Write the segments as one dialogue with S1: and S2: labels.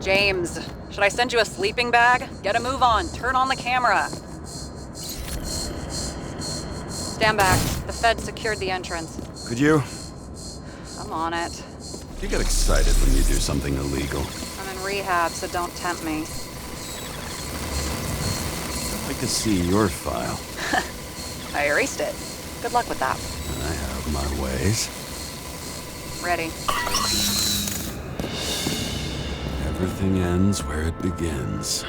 S1: James, should I send you a sleeping bag? Get a move on. Turn on the camera. Stand back. The Fed secured the entrance.
S2: Could you?
S1: I'm on it.
S2: You get excited when you do something illegal.
S1: I'm in rehab, so don't tempt me.
S2: I'd like to see your file.
S1: I erased it. Good luck with that.
S2: I have my ways.
S1: Ready.
S2: Everything ends where it begins.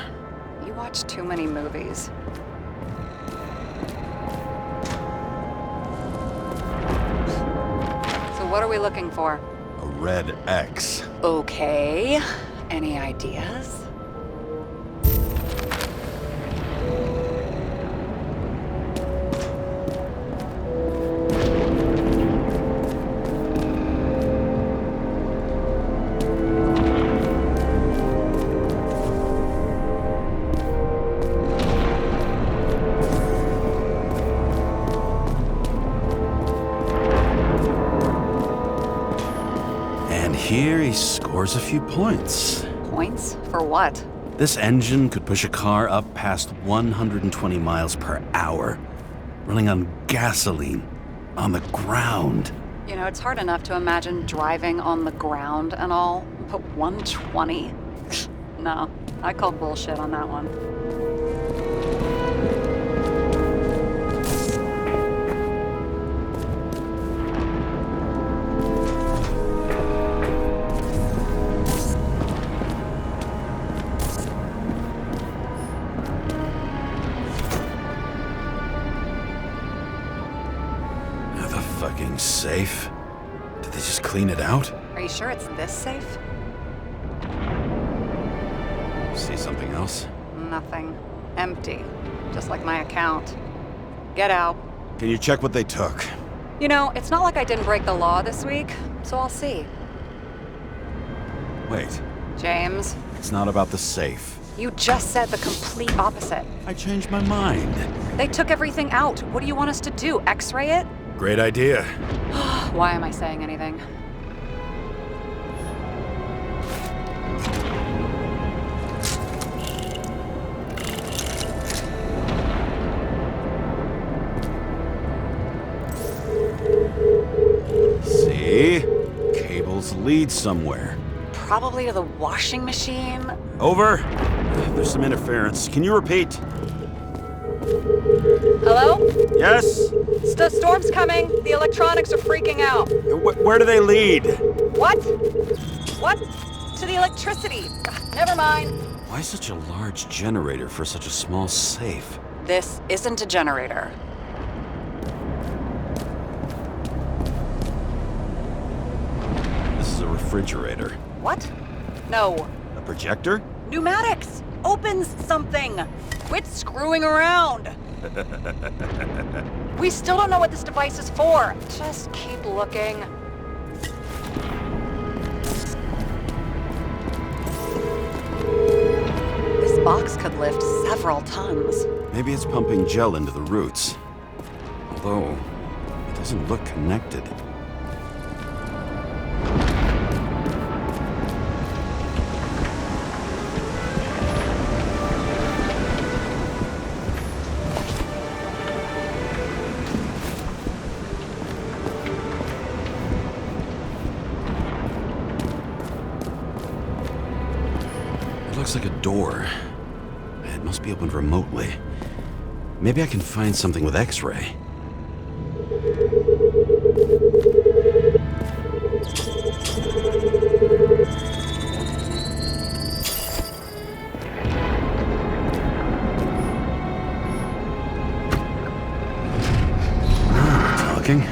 S1: You watch too many movies. So what are we looking for?
S2: A red X.
S1: Okay. Any ideas?
S2: Here he scores a few points.
S1: Points? For what?
S2: This engine could push a car up past 120 miles per hour, running on gasoline, on the ground.
S1: You know, it's hard enough to imagine driving on the ground and all, but 120? No, I call bullshit on that one.
S2: Fucking safe? Did they just clean it out?
S1: Are you sure it's this safe?
S2: See something else?
S1: Nothing. Empty. Just like my account. Get out.
S2: Can you check what they took?
S1: You know, it's not like I didn't break the law this week, so I'll see.
S2: Wait.
S1: James.
S2: It's not about the safe.
S1: You just said the complete opposite.
S2: I changed my mind.
S1: They took everything out. What do you want us to do? X-ray it?
S2: Great idea.
S1: Why am I saying anything?
S2: See? Cables lead somewhere.
S1: Probably to the washing machine.
S2: Over. There's some interference. Can you repeat?
S1: Hello?
S2: Yes?
S1: The storm's coming. The electronics are freaking out.
S2: Where do they lead?
S1: What? What? To the electricity. Ugh, never mind.
S2: Why such a large generator for such a small safe?
S1: This isn't a generator.
S2: This is a refrigerator.
S1: What? No.
S2: A projector?
S1: Pneumatics! Opens something! Quit screwing around! We still don't know what this device is for. Just keep looking. This box could lift several tons.
S2: Maybe it's pumping gel into the roots. Although, it doesn't look connected. Looks like a door. It must be opened remotely. Maybe I can find something with X-ray. Talking.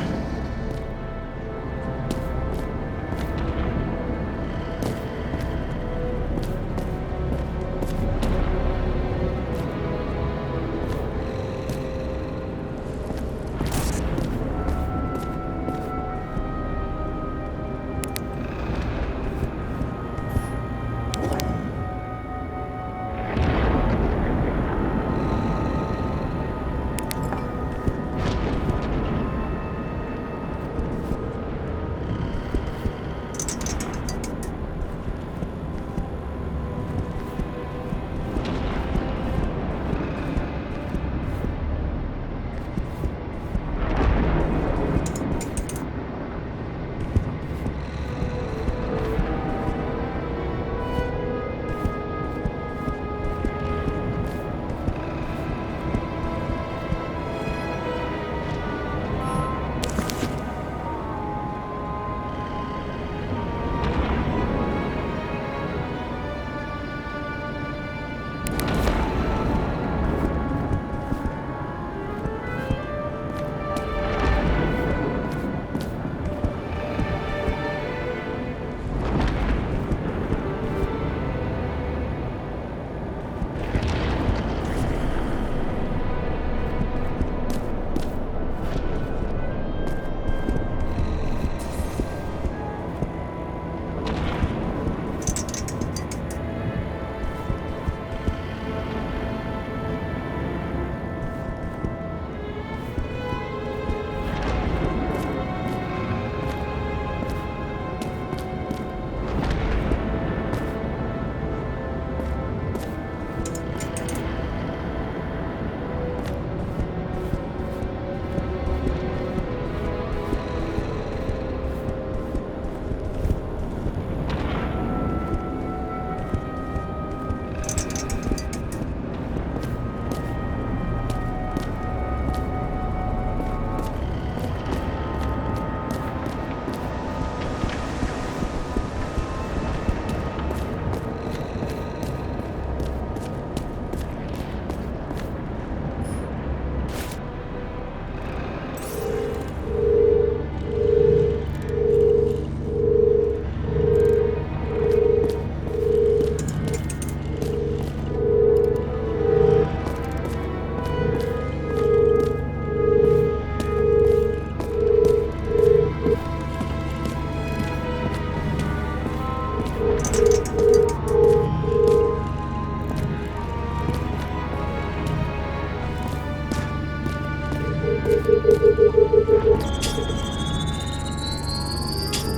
S2: The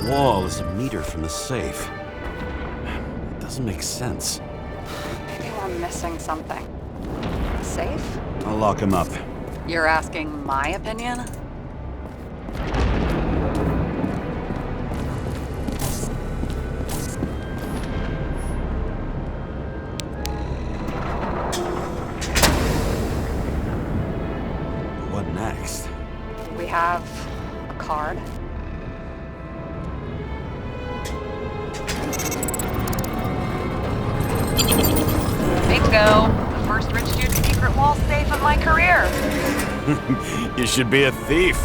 S2: wall is a meter from the safe. It doesn't make sense.
S1: Maybe we're missing something. Safe?
S2: I'll lock him up.
S1: You're asking my opinion?
S2: What next?
S1: We have a card. Bingo! The first rich dude's secret wall safe of my career.
S2: You should be a thief.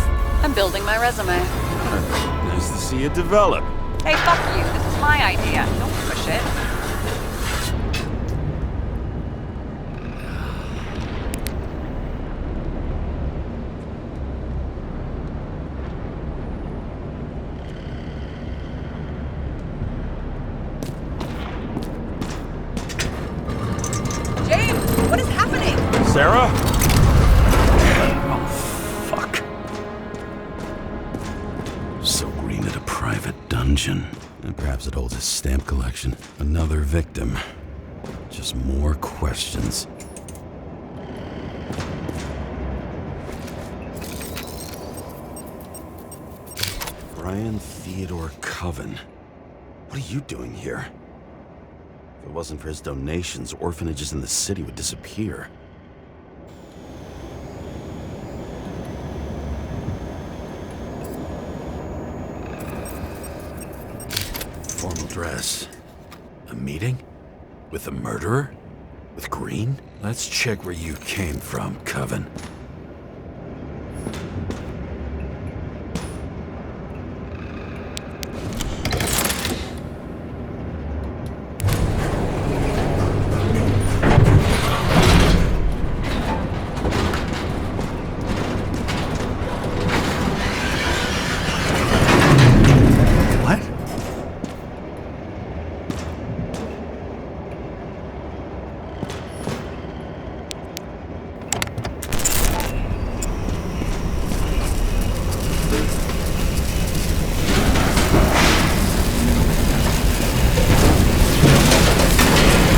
S1: I'm building my resume.
S2: Nice to see you develop.
S1: Hey, fuck you. This is my idea. Don't push it. James, what is happening?
S2: Sarah? Oh, fuck. So Green at a private dungeon. And perhaps it holds his stamp collection. Another victim. Just more questions. Brian Theodore Coven. What are you doing here? If it wasn't for his donations, orphanages in the city would disappear. Formal dress. A meeting? With the murderer? With Green? Let's check where you came from, Coven.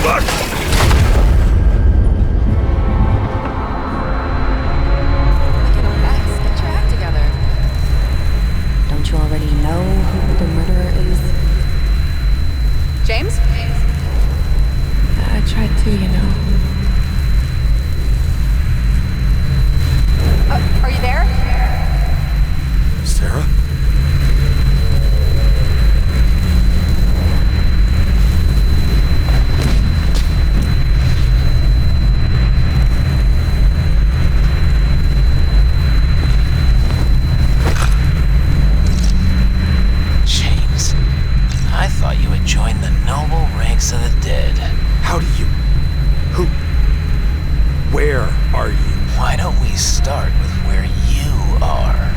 S2: What?
S3: Get your act together. Don't you already know who the murderer is?
S1: James?
S3: I tried to, you know.
S1: Are you there?
S2: Sarah?
S4: James, I thought you had joined the noble ranks of the dead.
S2: How do you... Who... Where are you?
S4: Why don't we start with where you are?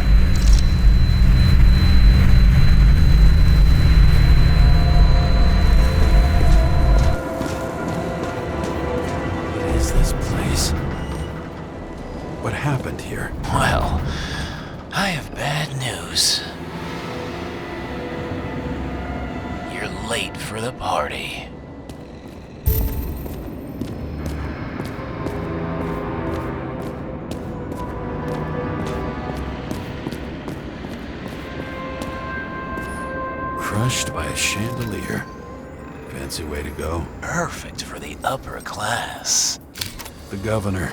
S2: What is this place? What happened here?
S4: Well, I have bad news. You're late for the party.
S2: Crushed by a chandelier. Fancy way to go.
S4: Perfect for the upper class.
S2: The governor.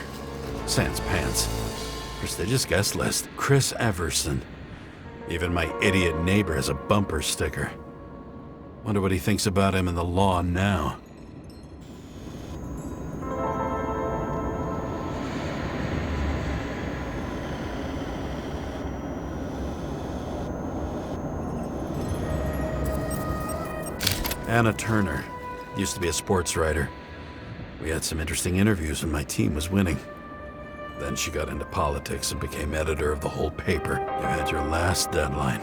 S2: Sans pants. Prestigious guest list. Chris Everson. Even my idiot neighbor has a bumper sticker. Wonder what he thinks about him and the law now. Anna Turner. Used to be a sports writer. We had some interesting interviews when my team was winning. Then she got into politics and became editor of the whole paper. You had your last deadline.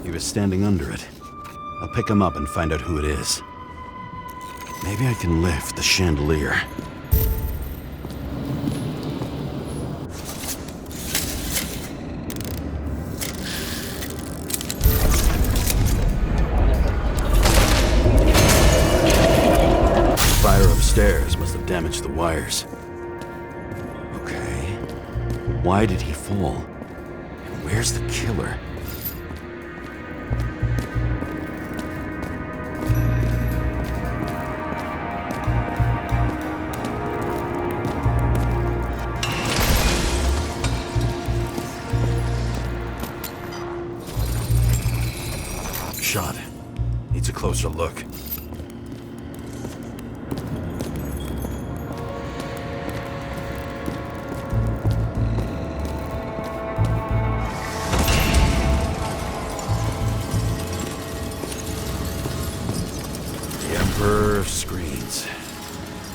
S2: He was standing under it. I'll pick him up and find out who it is. Maybe I can lift the chandelier. Fire upstairs must have damaged the wires. Okay. Why did he fall? And where's the killer? Shot. Needs a closer look. The Emperor of Screens.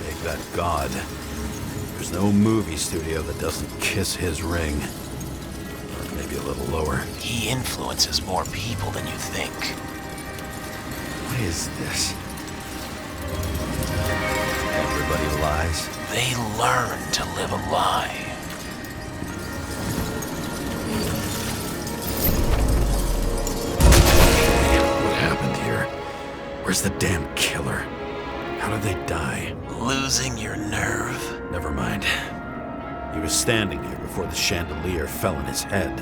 S2: Make that god. There's no movie studio that doesn't kiss his ring. Or maybe a little lower.
S4: He influences more people than you think.
S2: What is this? Everybody lies.
S4: They learn to live a lie.
S2: What happened here? Where's the damn killer? How did they die?
S4: Losing your nerve.
S2: Never mind. He was standing here before the chandelier fell on his head.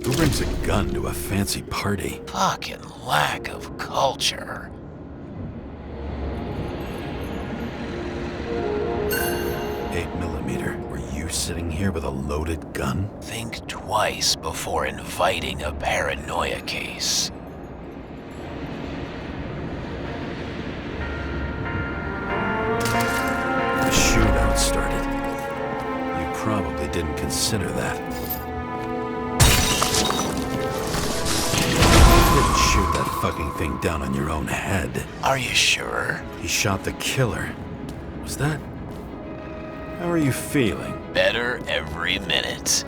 S2: Who brings a gun to a fancy party?
S4: Fucking lack of culture.
S2: .8mm. Were you sitting here with a loaded gun?
S4: Think twice before inviting a paranoia case.
S2: The shootout started. You probably didn't consider that. You didn't shoot that fucking thing down on your own head.
S4: Are you sure?
S2: He shot the killer. Was that... How are you feeling?
S4: Better every minute.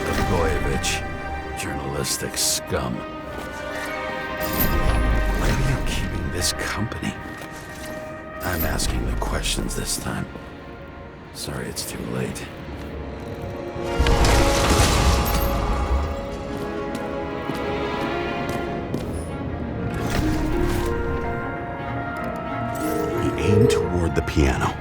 S2: Blagojevich, journalistic scum. Why are you keeping this company? I'm asking the questions this time. Sorry it's too late. He aimed toward the piano.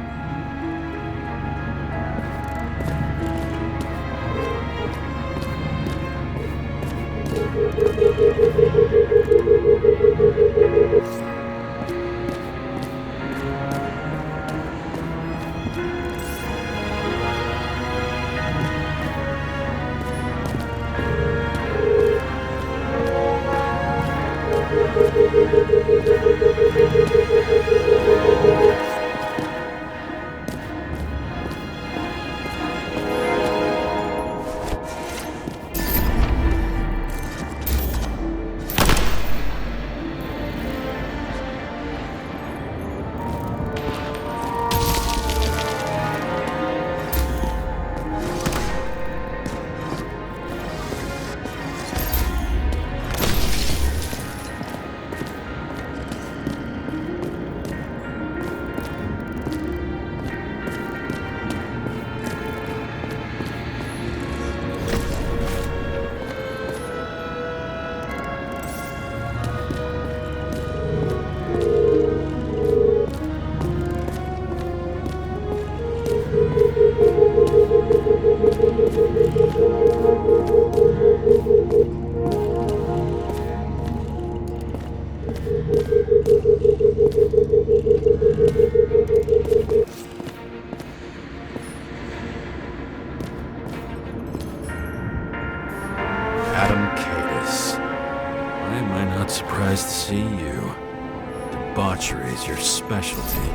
S2: surprised to see you. Debauchery's your specialty.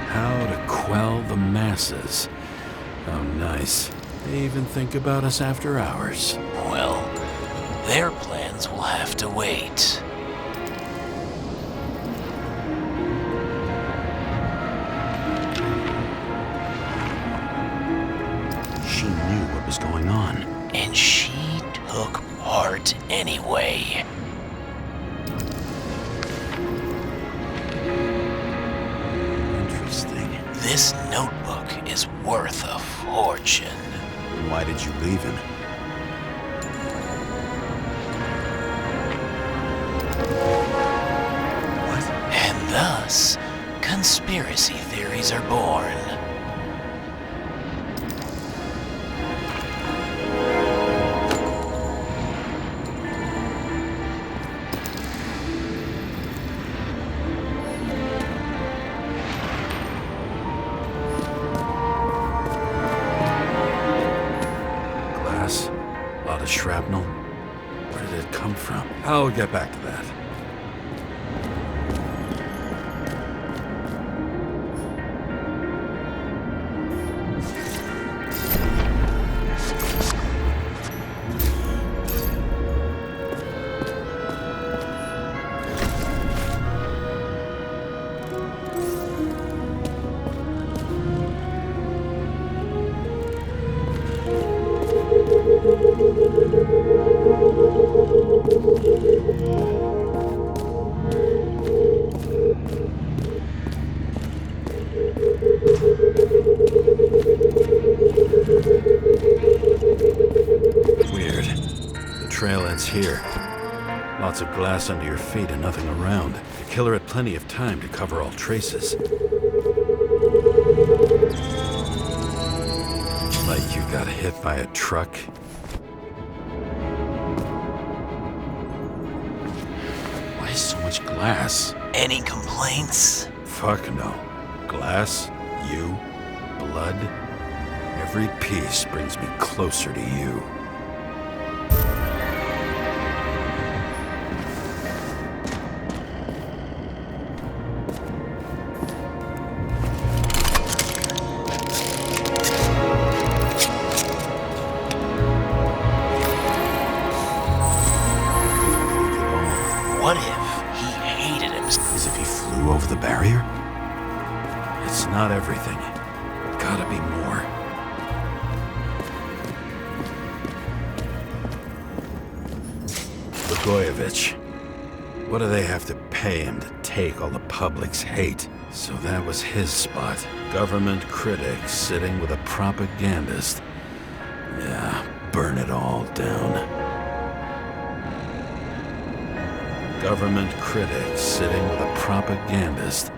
S2: How to quell the masses. Oh, nice. They even think about us after hours.
S4: Well, their plans will have to wait.
S2: She knew what was going on.
S4: And she took part anyway.
S2: Interesting.
S4: This notebook is worth a fortune.
S2: Why did you leave him? What?
S4: And thus, conspiracy theories are born.
S2: Glass? A lot of shrapnel? Where did it come from? I'll get back to that. Weird. The trail ends here. Lots of glass under your feet and nothing around. The killer had plenty of time to cover all traces. Like you got hit by a truck. Why so much glass?
S4: Any complaints?
S2: Fuck no. Glass, you, blood. Every piece brings me closer to you.
S4: What if he hated himself?
S2: As if he flew over the barrier? It's not everything. Gotta be more. Blagojevich. What do they have to pay him to take all the public's hate? So that was his spot. Government critic sitting with a propagandist. Yeah, burn it all down. Government critic sitting with a propagandist.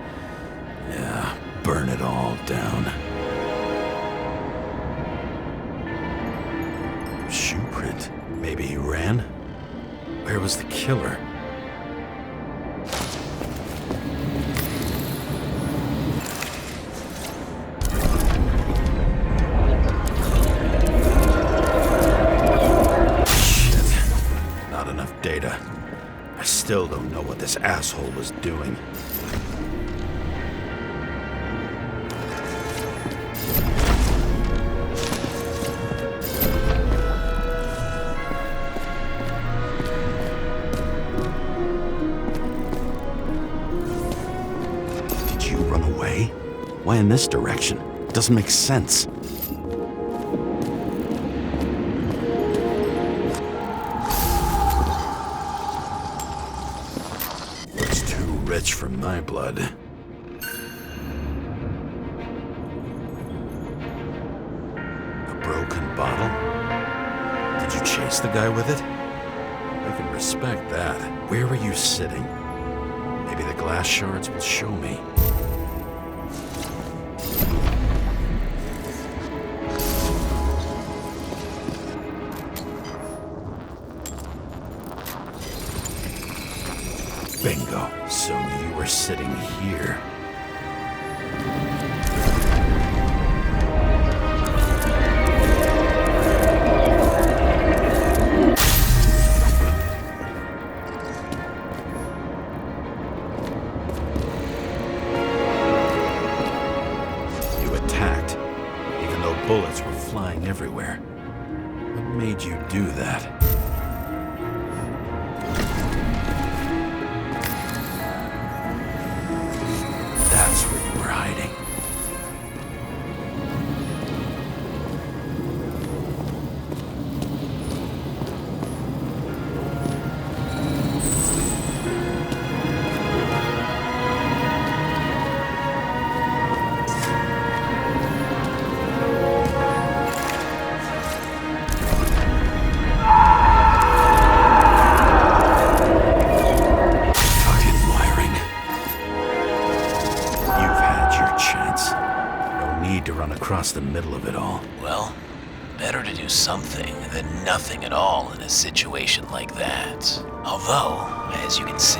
S2: Yeah, burn it all down. Shoe print. Maybe he ran? Where was the killer? Shit. Not enough data. I still don't know what this asshole was doing. Did you run away? Why in this direction? Doesn't make sense. Rich for my blood. A broken bottle? Did you chase the guy with it? I can respect that. Where were you sitting? Maybe the glass shards will show me. Bingo. So you were sitting here. You attacked, even though bullets were flying everywhere. What made you do that? That's where you were hiding. Fucking wiring. You've had your chance. No need to run across the middle of it all.
S4: Well, better to do something than nothing at all in a situation like that. Although, as you can see,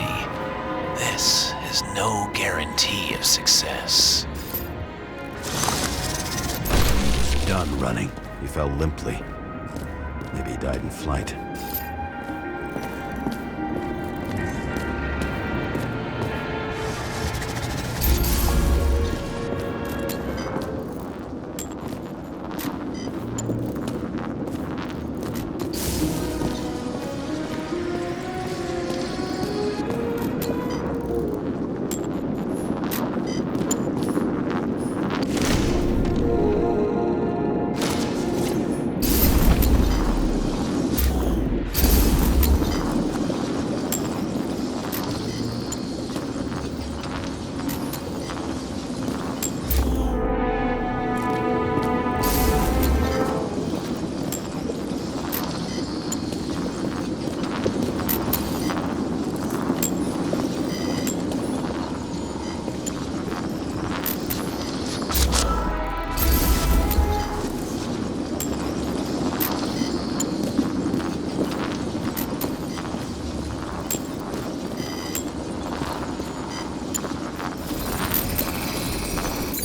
S4: this is no guarantee of success.
S2: Done running. He fell limply. Maybe he died in flight.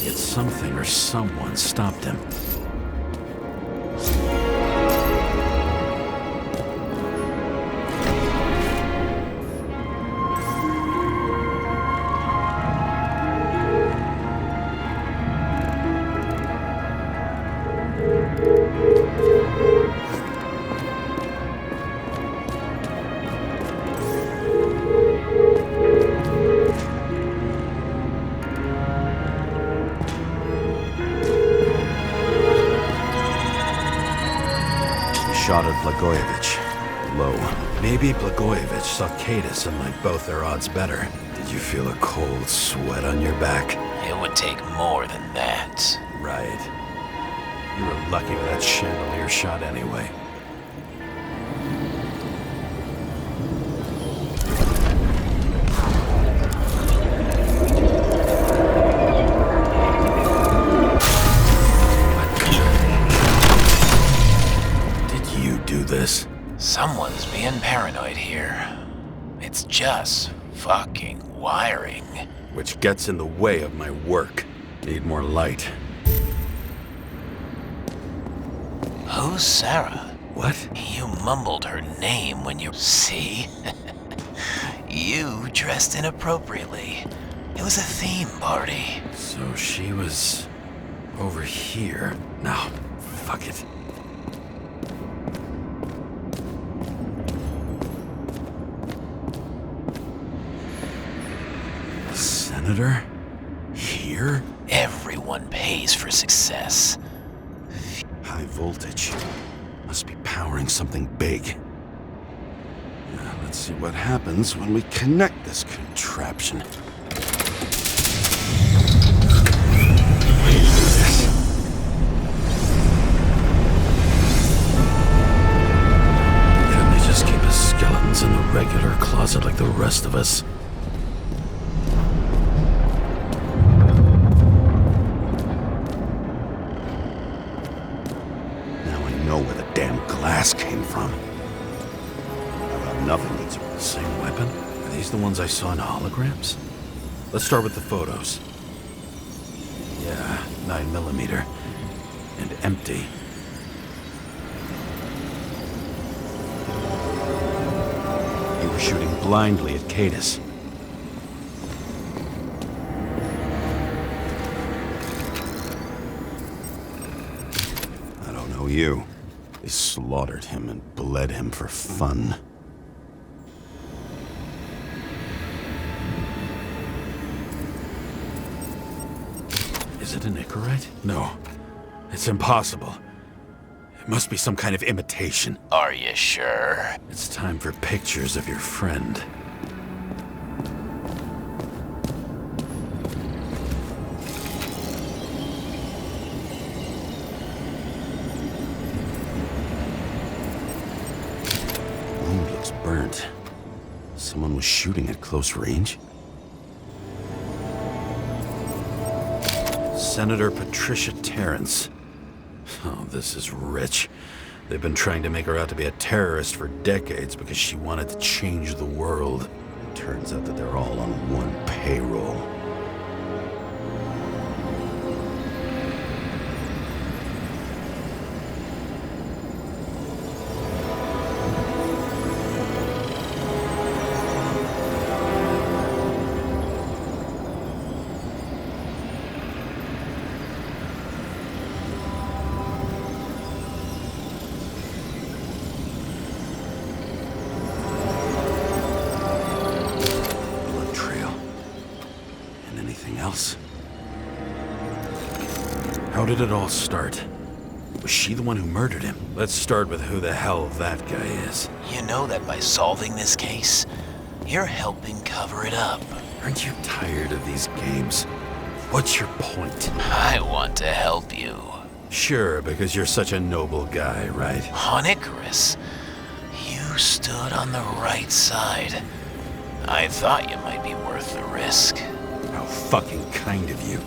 S2: Yet something or someone stopped him. Shot at Blagojevich. Low. Maybe Blagojevich saw Cadis and liked both their odds better. Did you feel a cold sweat on your back?
S4: It would take more than that.
S2: Right. You were lucky with that chandelier shot anyway. Did you do this?
S4: Someone's being paranoid here. It's just fucking wiring.
S2: Which gets in the way of my work. Need more light.
S4: Who's Sarah?
S2: What?
S4: You mumbled her name when you... See? You dressed inappropriately. It was a theme party.
S2: So she was over here. No, fuck it. Senator? Here?
S4: Everyone pays for success.
S2: High voltage. Must be powering something big. Now, let's see what happens when we connect this contraption. Couldn't they just keep his skeletons in the regular closet like the rest of us? Where the damn glass came from. How about nothing that's the same weapon? these the ones I saw in holograms? Let's start with the photos. Yeah, 9mm. And empty. You were shooting blindly at Cadus. I don't know you. They slaughtered him and bled him for fun. Is it an Icarite? No. It's impossible. It must be some kind of imitation.
S4: Are you sure?
S2: It's time for pictures of your friend. Wound looks burnt. Someone was shooting at close range? Senator Patricia Terrence. Oh, this is rich. They've been trying to make her out to be a terrorist for decades because she wanted to change the world. Turns out that they're all on one payroll. Else? How did it all start? Was she the one who murdered him? Let's start with who the hell that guy is.
S4: You know that by solving this case, you're helping cover it up.
S2: Aren't you tired of these games? What's your point?
S4: I want to help you.
S2: Sure, because you're such a noble guy, right?
S4: On Icarus, you stood on the right side. I thought you might be worth the risk.
S2: How fucking kind of you.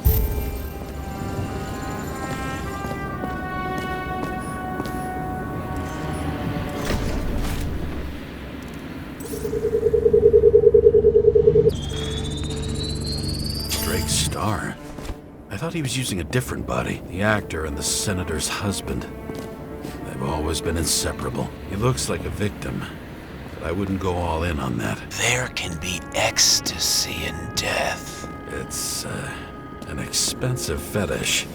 S2: Drake Starr? I thought he was using a different body. The actor and the senator's husband. They've always been inseparable. He looks like a victim, but I wouldn't go all in on that.
S4: There can be ecstasy in death.
S2: It's, an expensive fetish.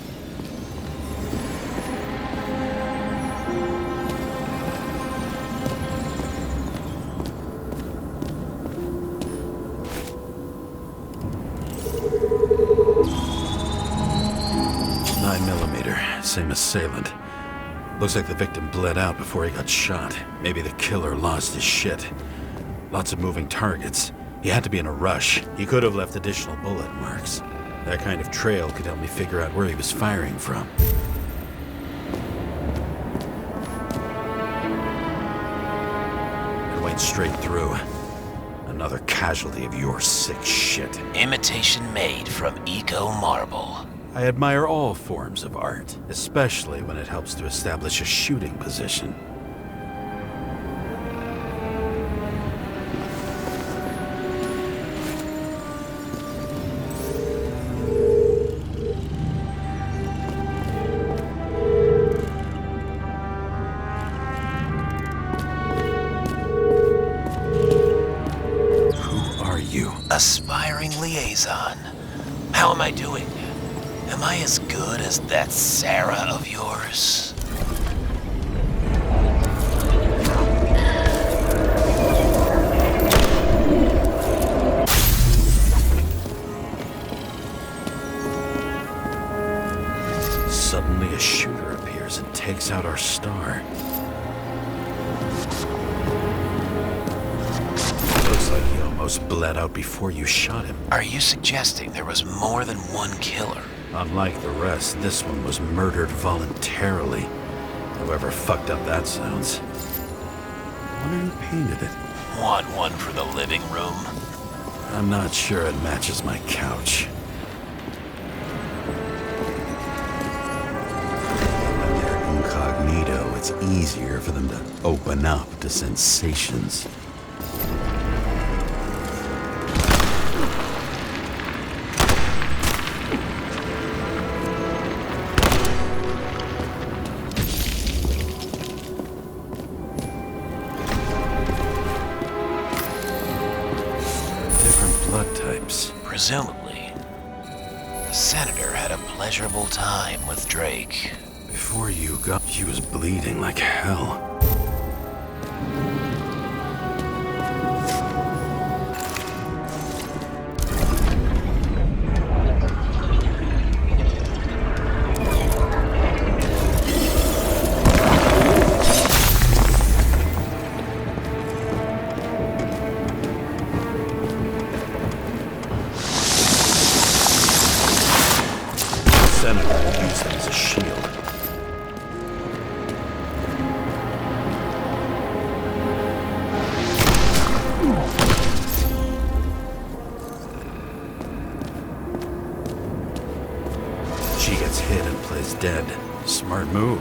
S2: Same assailant. Looks like the victim bled out before he got shot. Maybe the killer lost his shit. Lots of moving targets. He had to be in a rush. He could have left additional bullet marks. That kind of trail could help me figure out where he was firing from. It went straight through. Another casualty of your sick shit.
S4: Imitation made from Eco Marble.
S2: I admire all forms of art, especially when it helps to establish a shooting position. Who are you?
S4: Aspiring liaison. How am I doing? Am I as good as that Sarah of yours?
S2: Suddenly a shooter appears and takes out our star. Looks like he almost bled out before you shot him.
S4: Are you suggesting there was more than one killer?
S2: Unlike the rest, this one was murdered voluntarily. However fucked up that sounds. I wonder who painted it.
S4: Want one for the living room?
S2: I'm not sure it matches my couch. When they're incognito, it's easier for them to open up to sensations. blood types.
S4: Presumably, the senator had a pleasurable time with Drake.
S2: Before you got, she was bleeding like hell. Senator used them as a shield. She gets hit and plays dead. Smart move.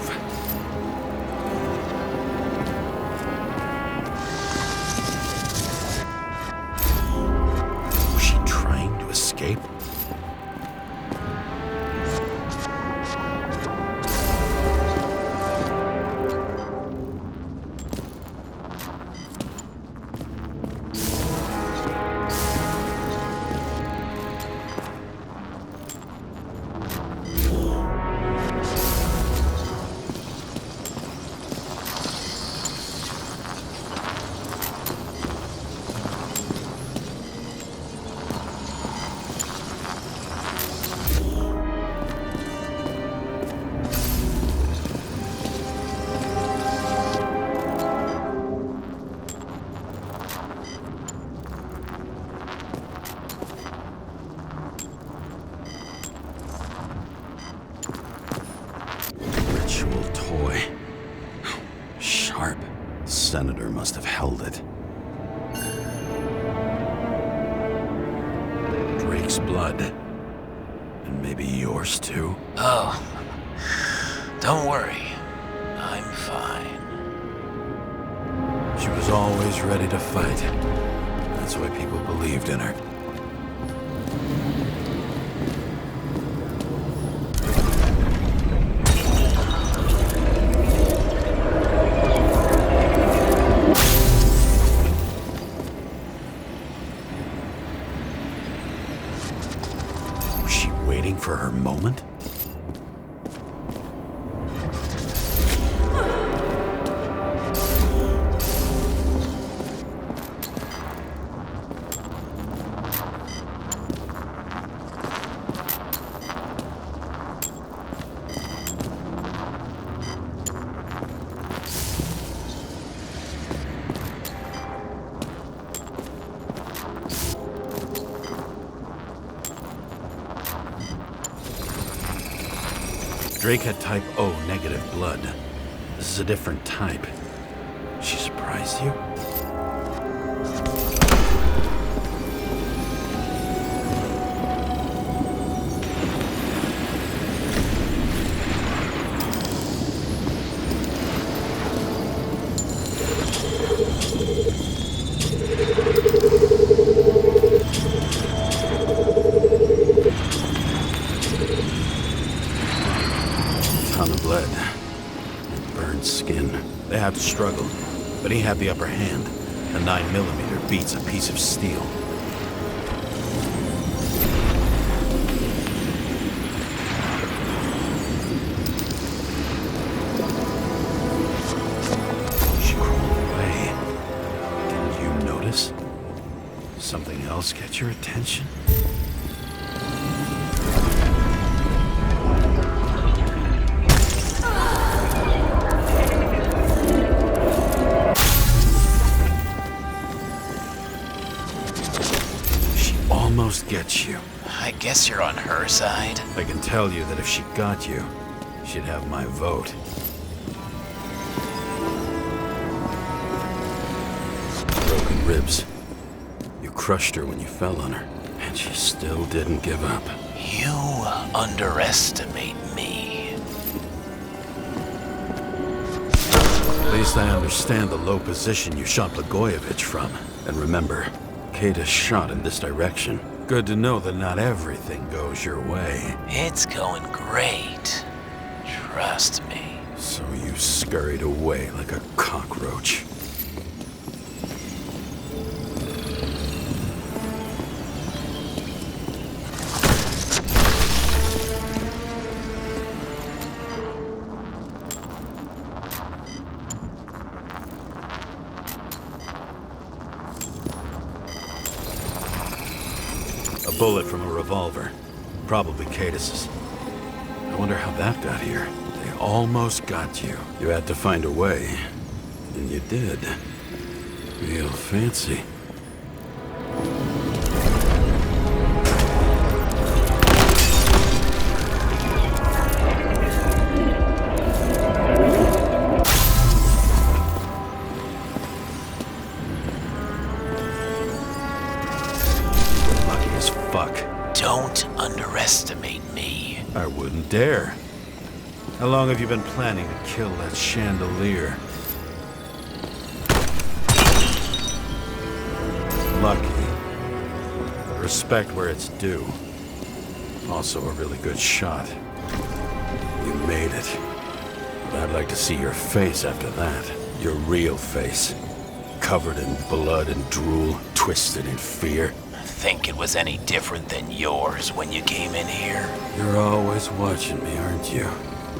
S2: Was she trying to escape? Ritual toy. Sharp. Senator must have held it. Drake's blood. And maybe yours too.
S4: Oh, don't worry. I'm fine.
S2: She was always ready to fight. That's why people believed in her. Was she waiting for her moment? Drake had type O negative blood. This is a different type. She surprised you? Ton of lead. And burned skin. They had to struggle, but he had the upper hand. A 9mm beats a piece of steel. She crawled away. Didn't you notice? Something else get your attention? Almost gets you.
S4: I guess you're on her side.
S2: I can tell you that if she got you, she'd have my vote. Broken ribs. You crushed her when you fell on her, and she still didn't give up.
S4: You underestimate me.
S2: At least I understand the low position you shot Blagojevich from. And remember, Kata's shot in this direction. Good to know that not everything goes your way.
S4: It's going great. Trust me.
S2: So you scurried away like a cockroach. A bullet from a revolver. Probably Cadis's. I wonder how that got here. They almost got you. You had to find a way. And you did. Real fancy. Lucky as fuck.
S4: Don't underestimate me.
S2: I wouldn't dare. How long have you been planning to kill that chandelier? Lucky. But respect where it's due. Also a really good shot. You made it. But I'd like to see your face after that. Your real face. Covered in blood and drool, twisted in fear.
S4: Think it was any different than yours when you came in here?
S2: You're always watching me, aren't you?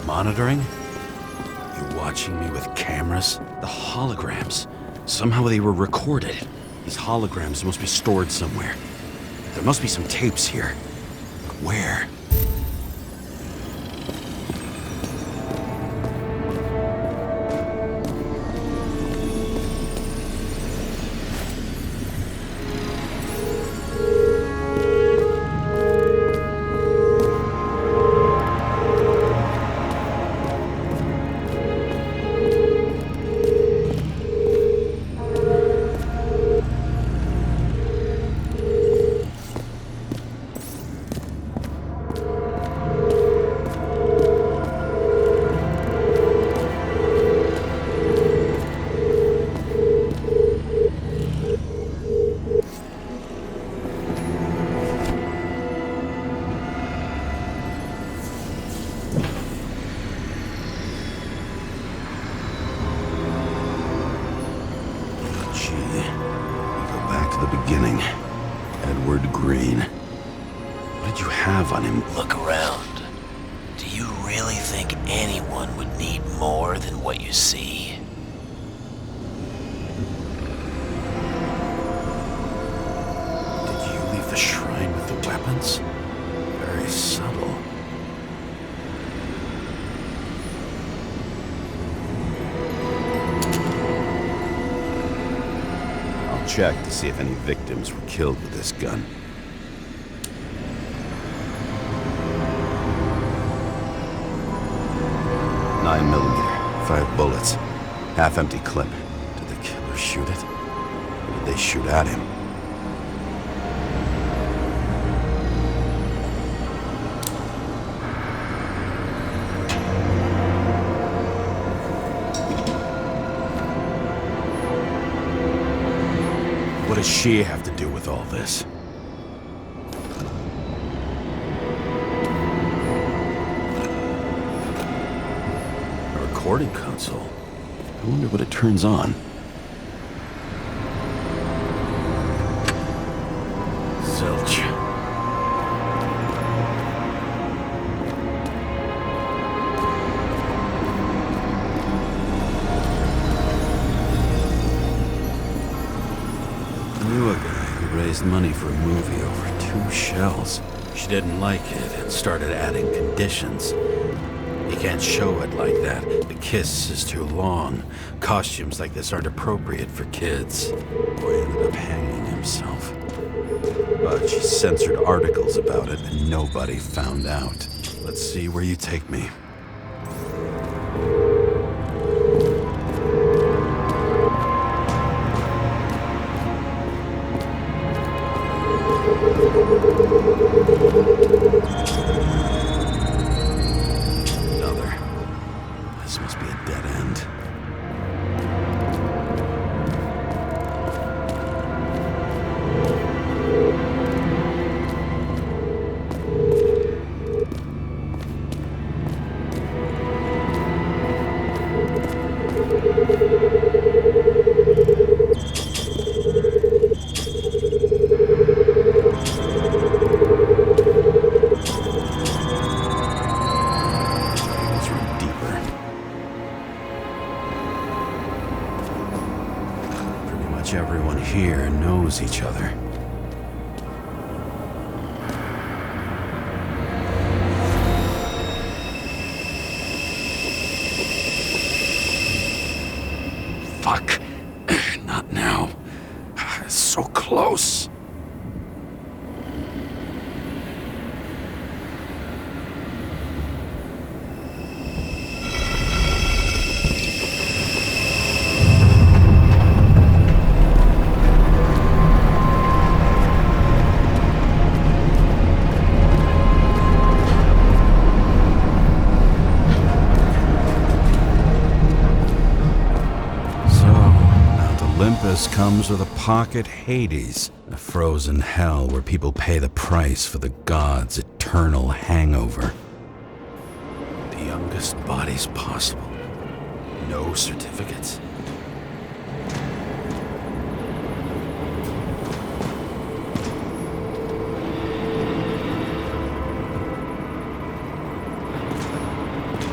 S2: Monitoring? You watching me with cameras? The holograms. Somehow they were recorded. These holograms must be stored somewhere. There must be some tapes here. But where? Beginning. Edward Green. What did you have on him?
S4: Look around. Do you really think anyone would need more than what you see?
S2: Did you leave the shrine with the weapons? Very subtle. Check to see if any victims were killed with this gun. 9mm, 5 bullets, half-empty clip. Did the killer shoot it? Or did they shoot at him? What does she have to do with all this? A recording console? I wonder what it turns on. Zilch. Knew a guy who raised money for a movie over 2 shells. She didn't like it and started adding conditions. You can't show it like that. The kiss is too long. Costumes like this aren't appropriate for kids. Boy ended up hanging himself. But she censored articles about it and nobody found out. Let's see where you take me. Another. This must be a dead end. this comes with a pocket Hades, a frozen hell where people pay the price for the gods' eternal hangover. The youngest bodies possible. No certificates.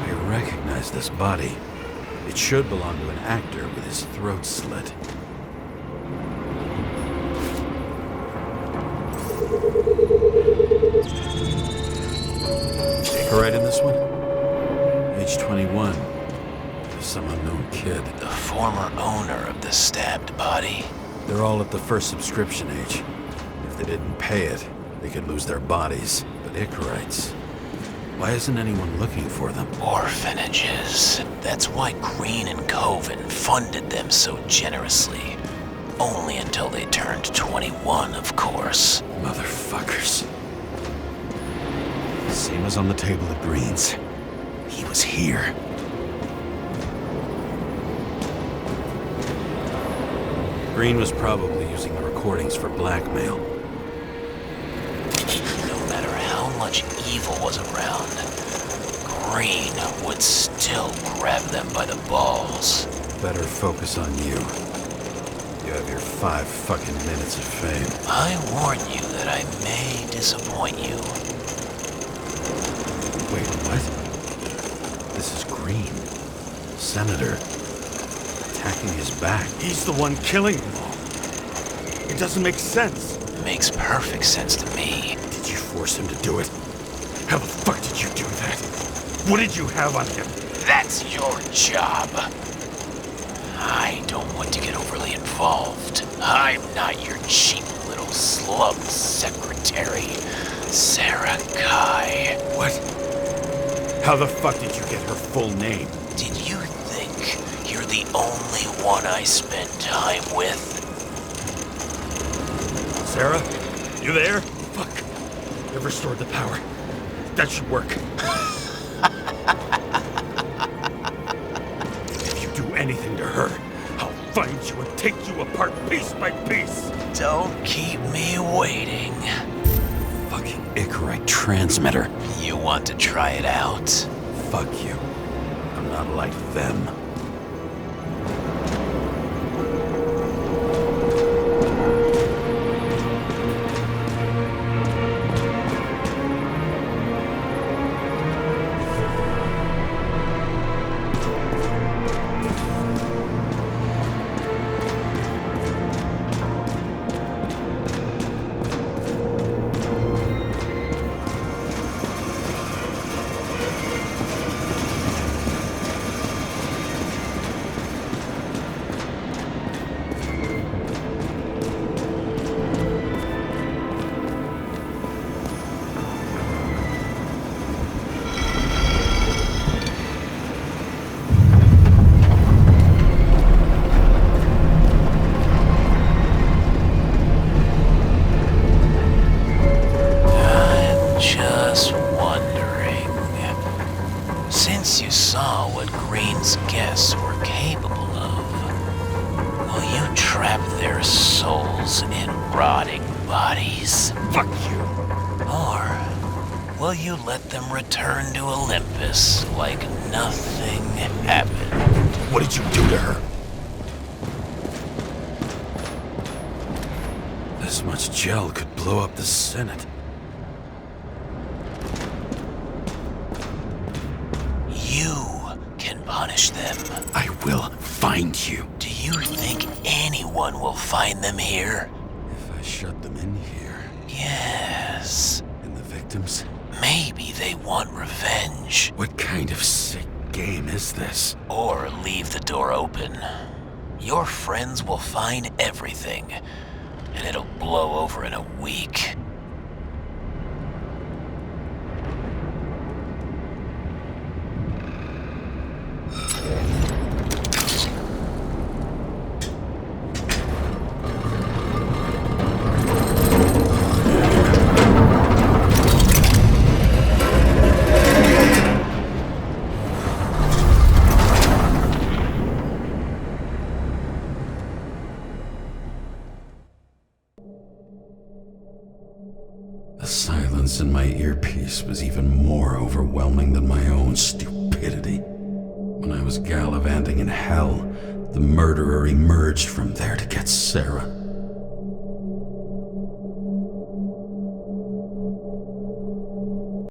S2: I recognize this body. It should belong to an actor with his throat slit. Right in this one? Age 21. Some unknown kid.
S4: The former owner of the stabbed body.
S2: They're all at the first subscription age. If they didn't pay it, they could lose their bodies. But Icarites... why isn't anyone looking for them?
S4: Orphanages. That's why Green and Coven funded them so generously. Only until they turned 21, of course.
S2: Motherfuckers. Same as on the table at Green's. He was here. Green was probably using the recordings for blackmail.
S4: No matter how much evil was around, Green would still grab them by the balls.
S2: Better focus on you. You have your 5 fucking minutes of fame.
S4: I warn you that I may disappoint you.
S2: Wait, what? This is Green. Senator. Attacking his back.
S5: He's the one killing them all. It doesn't make sense.
S4: Makes perfect sense to me.
S5: Did you force him to do it? How the fuck did you do that? What did you have on him?
S4: That's your job. I don't want to get overly involved. I'm not your cheap little slum secretary, Sarah Kai.
S5: What? How the fuck did you get her full name?
S4: Did you think you're the only one I spend time with?
S5: Sarah? You there? Fuck. They've restored the power. That should work. If you do anything to her, I'll find you and take you apart piece by piece.
S4: Don't keep me waiting.
S2: Fucking Icarite transmitter.
S4: You want to try it out?
S2: Fuck you. I'm not like them.
S4: Since you saw what Green's guests were capable of, will you trap their souls in rotting bodies?
S5: Fuck you.
S4: Or will you let them return to Olympus like nothing happened?
S5: What did you do to her?
S2: This much gel could blow up the Senate.
S4: You can punish them.
S5: I will find you.
S4: Do you think anyone will find them here?
S2: If I shut them in here,
S4: Yes.
S2: and the victims?
S4: Maybe they want revenge.
S2: What kind of sick game is this?
S4: Or leave the door open. Your friends will find everything, and it'll blow over in a week.
S2: silence in my earpiece was even more overwhelming than my own stupidity. When I was gallivanting in hell, the murderer emerged from there to get Sarah.